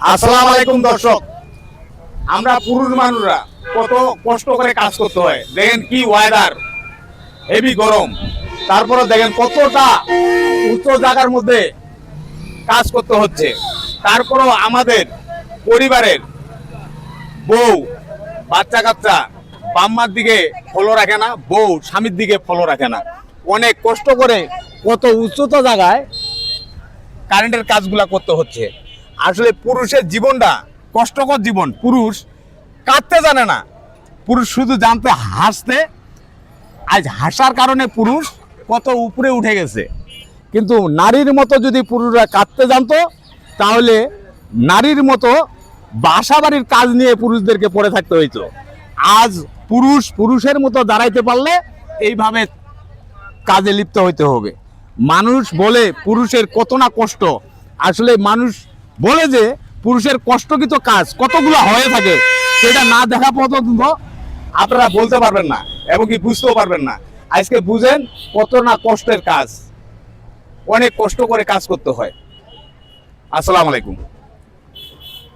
আসসালামু আলাইকুম দর্শক, আমরা পুরুষ মানুষরা কত কষ্ট করে কাজ করতে হয়। দেখেন কি ওয়েদার, হেভি গরম, তারপরে দেখেন কতটা উচ্চ জায়গার মধ্যে কাজ করতে হচ্ছে। তারপরেও আমাদের পরিবারের বউ বাচ্চা কাচ্চা বাম্মার দিকে ফলো রাখে না, বউ স্বামীর দিকে ফলো রাখে না। অনেক কষ্ট করে কত উচ্চতা জায়গায় কারেন্টের কাজগুলা করতে হচ্ছে। আসলে পুরুষের জীবনটা কষ্টকর জীবন। পুরুষ কাঁদতে জানে না, পুরুষ শুধু জানতে হাসতে। আজ হাসার কারণে পুরুষ কত উপরে উঠে গেছে। কিন্তু নারীর মতো যদি পুরুষরা কাঁদতে জানতো, তাহলে নারীর মতো বাসা বাড়ির কাজ নিয়ে পুরুষদেরকে পড়ে থাকতে হইতো। আজ পুরুষের মতো দাঁড়াইতে পারলে এইভাবে কাজে লিপ্ত হইতে হবে। মানুষ বলে পুরুষের কত না কষ্ট, আসলে মানুষ বলে যে পুরুষের কষ্টকৃত কাজ কতগুলো হয়ে থাকে, সেটা না দেখা পর্যন্ত আপনারা বলতে পারবেন না এবং কি বুঝতেও পারবেন না। আজকে বুঝেন কত না কষ্টের কাজ, অনেক কষ্ট করে কাজ করতে হয়। আসসালামু আলাইকুম।